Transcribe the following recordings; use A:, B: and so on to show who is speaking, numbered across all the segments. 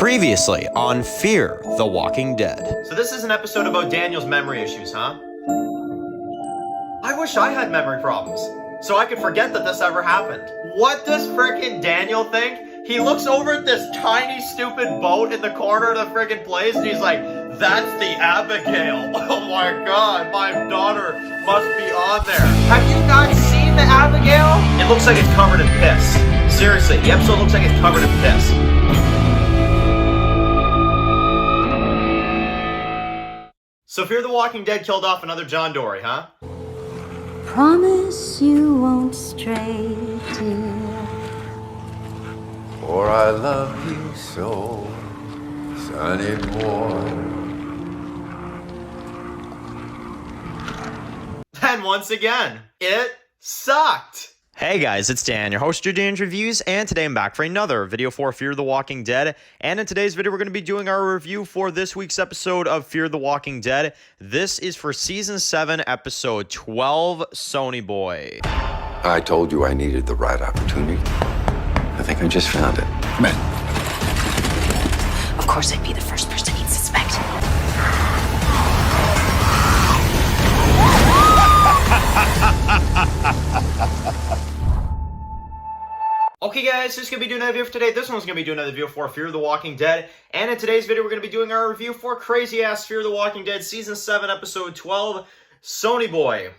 A: Previously on Fear the Walking Dead.
B: So this is an episode about Daniel's memory issues, huh? I wish I had memory problems, so I could forget that this ever happened. What does frickin' Daniel think? He looks over at this tiny, stupid boat in the corner of the frickin' place, and he's like, that's the Abigail. Oh my god, my daughter must be on there. Have you not seen the Abigail? It looks like it's covered in piss. Seriously, the episode looks like it's covered in piss. So Fear the Walking Dead killed off another John Dory, huh?
C: Promise you won't stray, dear.
D: For I love you so, Sonny boy.
B: And once again, it sucked.
A: Hey guys, it's Dan, your host of Dan's Reviews, and today I'm back for another video for Fear the Walking Dead. And in today's video, we're going to be doing our review for this week's episode of Fear the Walking Dead. This is for Season 7, Episode 12, Sonny Boy.
D: I told you I needed the right opportunity. I think I just found it. Come in.
C: Of course I'd be the first person he'd suspect.
B: Okay guys, this is going to be doing another video for today. This one's going to be doing another video for Fear the Walking Dead. And in today's video, we're going to be doing our review for Crazy Ass Fear the Walking Dead Season 7, Episode 12, Sonny Boy.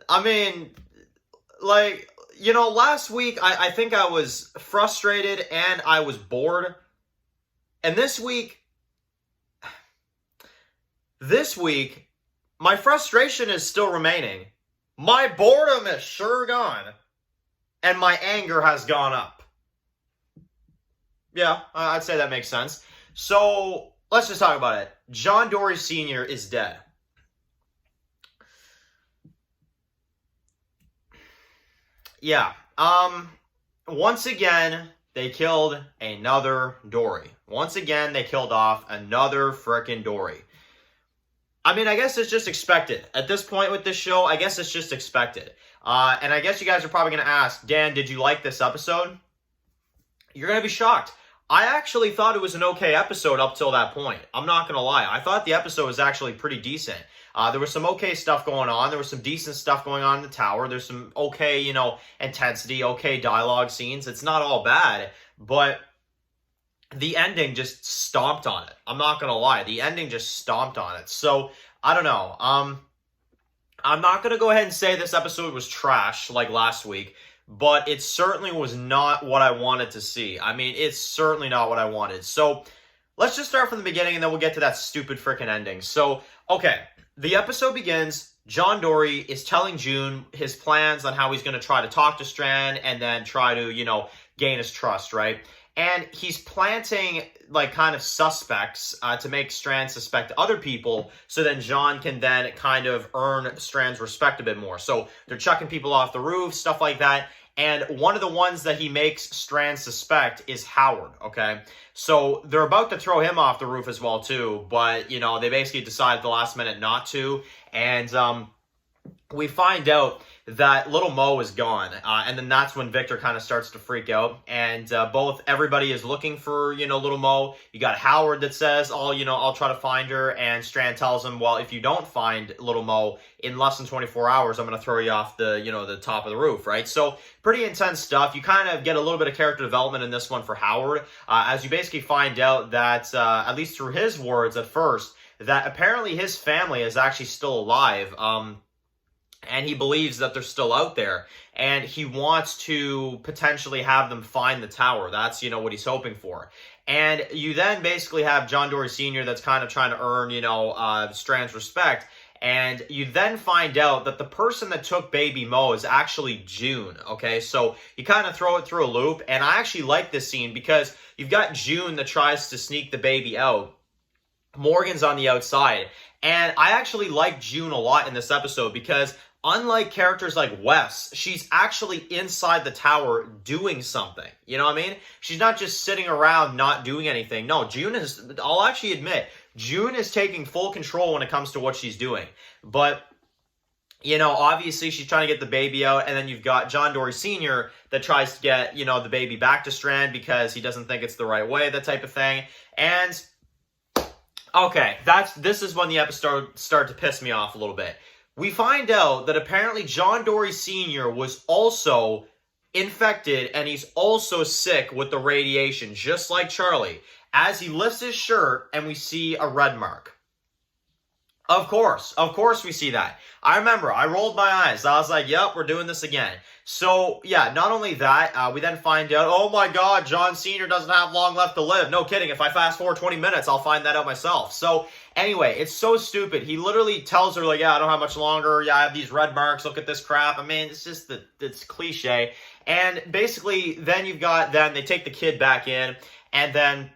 B: I mean, like, you know, last week, I think I was frustrated and I was bored. And this week, my frustration is still remaining. My boredom is sure gone. And my anger has gone up. Yeah, I'd say that makes sense. So, let's just talk about it. John Dory Sr. is dead. Yeah, once again, they killed another Dory. Once again, they killed off another frickin' Dory. I mean, I guess it's just expected. At this point with this show, I guess it's just expected. And I guess you guys are probably going to ask, Dan, did you like this episode? You're going to be shocked. I actually thought it was an okay episode up till that point. I'm not going to lie. I thought the episode was actually pretty decent. There was some okay stuff going on. There was some decent stuff going on in the tower. There's some okay, you know, intensity, okay dialogue scenes. It's not all bad, but the ending just stomped on it. I'm not going to lie. The ending just stomped on it. So, I don't know. I'm not going to go ahead and say this episode was trash like last week, but it certainly was not what I wanted to see. I mean, it's certainly not what I wanted. So, let's just start from the beginning and then we'll get to that stupid freaking ending. So, okay. The episode begins. John Dory is telling June his plans on how he's going to try to talk to Strand and then try to, you know, gain his trust, right? And he's planting, like, kind of suspects to make Strand suspect other people so then John can then kind of earn Strand's respect a bit more. So they're chucking people off the roof, stuff like that. And one of the ones that he makes Strand suspect is Howard, okay? So they're about to throw him off the roof as well, too. But, you know, they basically decide at the last minute not to. And we find out that little Mo is gone. And then that's when Victor kind of starts to freak out. And everybody is looking for, you know, little Mo. You got Howard that says, oh, you know, I'll try to find her. And Strand tells him, well, if you don't find little Mo in less than 24 hours, I'm going to throw you off the, you know, the top of the roof, right? So pretty intense stuff. You kind of get a little bit of character development in this one for Howard, as you basically find out that, at least through his words at first, that apparently his family is actually still alive. And he believes that they're still out there. And he wants to potentially have them find the tower. That's, you know, what he's hoping for. And you then basically have John Dory Sr. that's kind of trying to earn, you know, Strand's respect. And you then find out that the person that took baby Mo is actually June, okay? So you kind of throw it through a loop. And I actually like this scene because you've got June that tries to sneak the baby out. Morgan's on the outside. And I actually like June a lot in this episode because unlike characters like Wes, she's actually inside the tower doing something. You know what I mean? She's not just sitting around not doing anything. No, June is, I'll actually admit, June is taking full control when it comes to what she's doing. But Obviously she's trying to get the baby out, and then you've got John Dory Sr. that tries to get, the baby back to Strand because he doesn't think it's the right way, that type of thing. And, okay, this is when the episode started to piss me off a little bit. We find out that apparently John Dory Sr. was also infected, and he's also sick with the radiation, just like Charlie, as he lifts his shirt and we see a red mark. Of course we see that. I remember, I rolled my eyes. I was like, yep, we're doing this again. So, yeah, not only that, we then find out, oh my god, John Sr. doesn't have long left to live. No kidding, if I fast forward 20 minutes, I'll find that out myself. So, anyway, it's so stupid. He literally tells her, like, yeah, I don't have much longer. Yeah, I have these red marks. Look at this crap. I mean, it's just, it's cliche. And basically, then they take the kid back in, and then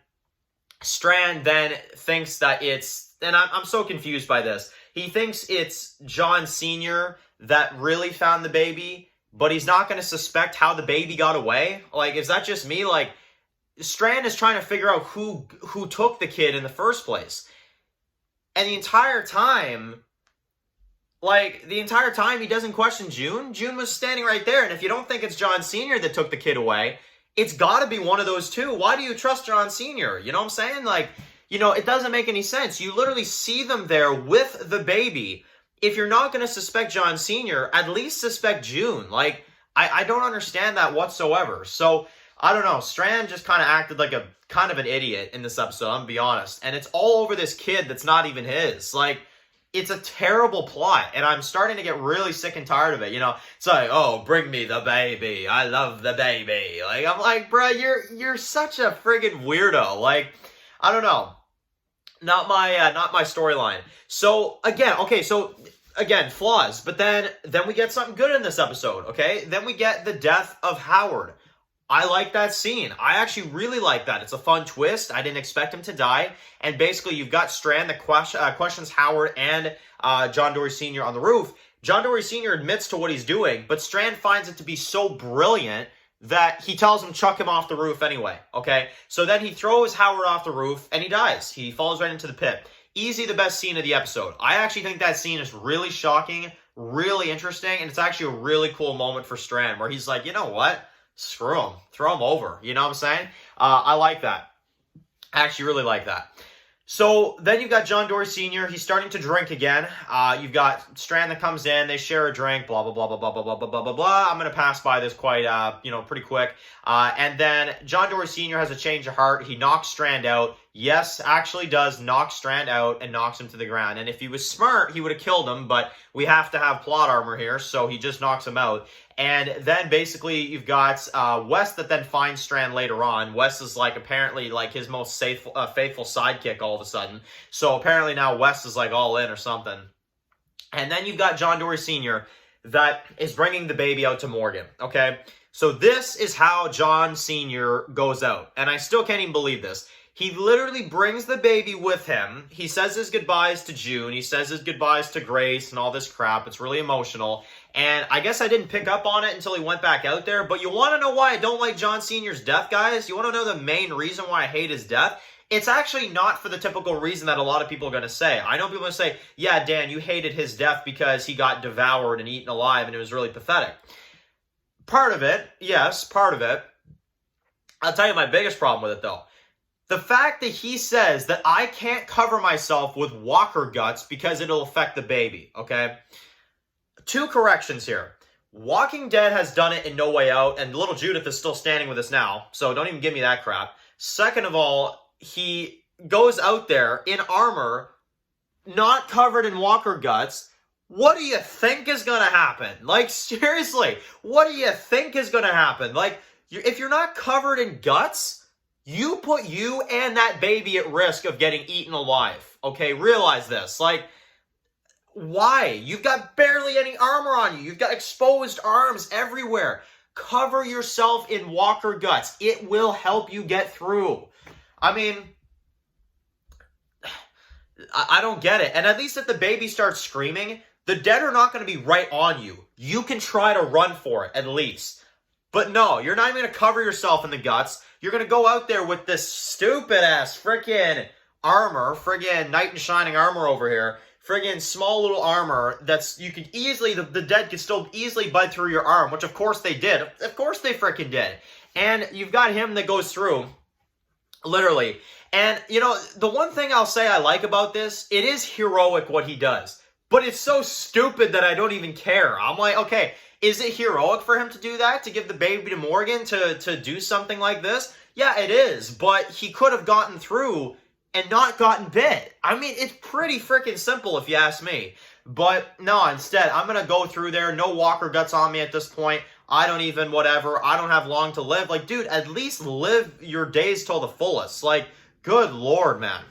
B: Strand then thinks that and I'm so confused by this. He thinks it's John Sr. that really found the baby, but he's not going to suspect how the baby got away. Like, is that just me? Like, Strand is trying to figure out who took the kid in the first place. And the entire time he doesn't question June. June was standing right there, and if you don't think it's John Sr. that took the kid away, it's got to be one of those two. Why do you trust John Sr.? You know what I'm saying? Like, it doesn't make any sense. You literally see them there with the baby. If you're not going to suspect John Sr., at least suspect June. Like, I don't understand that whatsoever. So, I don't know. Strand just kind of acted like a kind of an idiot in this episode, I'm going to be honest. And it's all over this kid that's not even his. Like, it's a terrible plot, and I'm starting to get really sick and tired of it. It's like, oh, bring me the baby. I love the baby. Like, I'm like, bruh, you're such a friggin' weirdo. Like, I don't know. Not my storyline. So again, flaws. But then we get something good in this episode, okay? Then we get the death of Howard. I like that scene. I actually really like that. It's a fun twist. I didn't expect him to die. And basically, you've got Strand that questions Howard and John Dory Sr. on the roof. John Dory Sr. admits to what he's doing, but Strand finds it to be so brilliant that he tells him chuck him off the roof anyway, okay? So then he throws Howard off the roof, and he dies. He falls right into the pit. Easy the best scene of the episode. I actually think that scene is really shocking, really interesting, and it's actually a really cool moment for Strand, where he's like, you know what? Screw him. Throw him over. You know what I'm saying? I like that. I actually really like that. So then you've got John Dory Sr. He's starting to drink again. You've got Strand that comes in. They share a drink. Blah, blah, blah, blah, blah, blah, blah, blah, blah, blah, blah. I'm going to pass by this quite, pretty quick. And then John Dory Sr. has a change of heart. He knocks Strand out. Yes, actually does knock Strand out and knocks him to the ground. And if he was smart, he would have killed him. But we have to have plot armor here, so he just knocks him out. And then basically you've got Wes that then finds Strand later on. Wes is apparently his most faithful sidekick all of a sudden. So apparently now Wes is all in or something. And then you've got John Dory Sr. that is bringing the baby out to Morgan. Okay, so this is how John Sr. goes out. And I still can't even believe this. He literally brings the baby with him. He says his goodbyes to June. He says his goodbyes to Grace and all this crap. It's really emotional. And I guess I didn't pick up on it until he went back out there. But you want to know why I don't like John Sr.'s death, guys? You want to know the main reason why I hate his death? It's actually not for the typical reason that a lot of people are going to say. I know people are going to say, yeah, Dan, you hated his death because he got devoured and eaten alive and it was really pathetic. Part of it, yes, part of it. I'll tell you my biggest problem with it, though. The fact that he says that I can't cover myself with walker guts because it'll affect the baby, okay? Two corrections here. Walking Dead has done it in No Way Out, and little Judith is still standing with us now, so don't even give me that crap. Second of all, he goes out there in armor, not covered in walker guts. What do you think is going to happen? Seriously, what do you think is going to happen? If you're not covered in guts, you put you and that baby at risk of getting eaten alive. Okay, realize this. Why? You've got barely any armor on you. You've got exposed arms everywhere. Cover yourself in walker guts. It will help you get through. I mean, I don't get it. And at least if the baby starts screaming, the dead are not going to be right on you. You can try to run for it, at least. But no, you're not even going to cover yourself in the guts. You're going to go out there with this stupid-ass freaking armor, friggin' knight in shining armor over here, friggin' small little armor that's, you could easily, the dead could still easily bite through your arm, which of course they did. Of course they freaking did. And you've got him that goes through, literally. And, you know, the one thing I'll say I like about this, it is heroic what he does. But it's so stupid that I don't even care. I'm like, okay, is it heroic for him to do that? To give the baby to Morgan to do something like this? Yeah, it is. But he could have gotten through and not gotten bit. I mean, it's pretty freaking simple if you ask me. But no, instead, I'm going to go through there. No walker guts on me at this point. I don't even whatever. I don't have long to live. Like, dude, at least live your days till the fullest. Like, good Lord, man.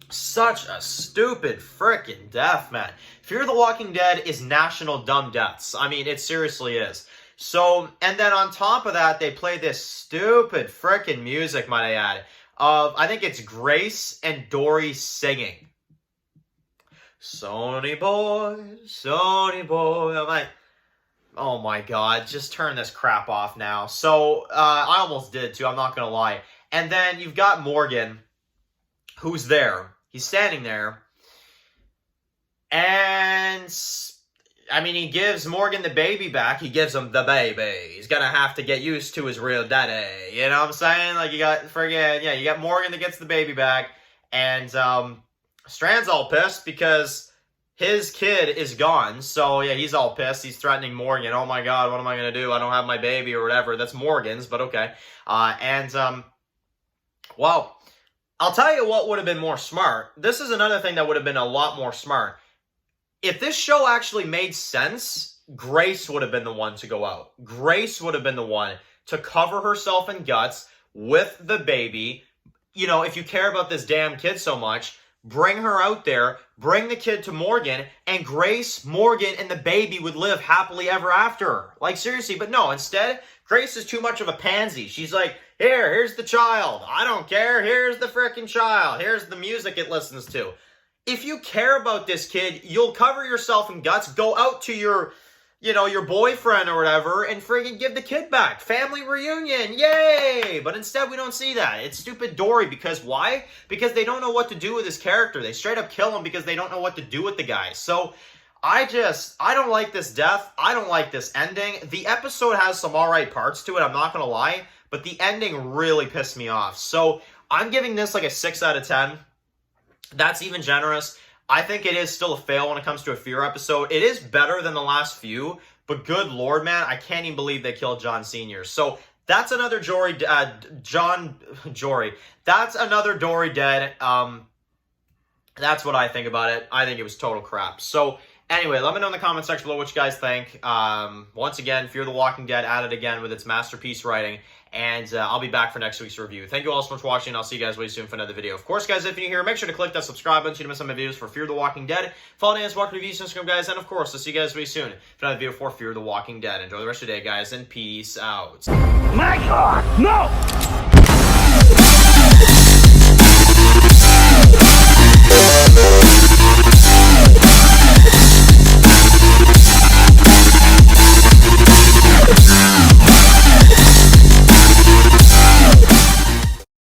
B: Such a stupid freaking death, man. Fear the Walking Dead is national dumb deaths. I mean, it seriously is. So, and then on top of that, they play this stupid freaking music, might I add, of, I think it's Grace and Dory singing. Sonny boy, Sonny boy. I'm like, oh my God, just turn this crap off now. So, I almost did too, I'm not gonna lie. And then you've got Morgan, who's there. He's standing there. And, I mean, he gives Morgan the baby back. He gives him the baby. He's gonna have to get used to his real daddy. You know what I'm saying? Like, you got, friggin', yeah, you got Morgan that gets the baby back. And, Strand's all pissed because his kid is gone. So, yeah, he's all pissed. He's threatening Morgan. Oh, my God, what am I going to do? I don't have my baby or whatever. That's Morgan's, but okay. Well, I'll tell you what would have been more smart. This is another thing that would have been a lot more smart. If this show actually made sense, Grace would have been the one to go out. Grace would have been the one to cover herself in guts with the baby. You know, if you care about this damn kid so much, bring her out there, bring the kid to Morgan, and Grace, Morgan, and the baby would live happily ever after. Like, seriously, but no, instead, Grace is too much of a pansy. She's like, here's the child. I don't care. Here's the frickin' child. Here's the music it listens to. If you care about this kid, you'll cover yourself in guts, go out to your, you know, your boyfriend or whatever, and friggin' give the kid back. Family reunion, yay! But instead, we don't see that. It's stupid Dory, because why? Because they don't know what to do with his character. They straight up kill him because they don't know what to do with the guy. So, I don't like this death. I don't like this ending. The episode has some alright parts to it, I'm not gonna lie, but the ending really pissed me off. So, I'm giving this like a 6 out of 10. That's even generous. I think it is still a fail when it comes to a Fear episode. It is better than the last few, but good Lord, man, I can't even believe they killed John Sr. So that's another Jory, Jory. That's another Dory dead. That's what I think about it. I think it was total crap. So anyway, let me know in the comment section below what you guys think. Once again, Fear the Walking Dead at it again with its masterpiece writing. And I'll be back for next week's review. Thank you all so much for watching. I'll see you guys way soon for another video. Of course, guys, if you're new here, make sure to click that subscribe button so you don't miss some of my videos for Fear the Walking Dead. Follow Dan's Walk Reviews on Instagram, guys. And of course, I'll see you guys way soon for another video for Fear the Walking Dead. Enjoy the rest of your day, guys, and peace out.
E: My God, no!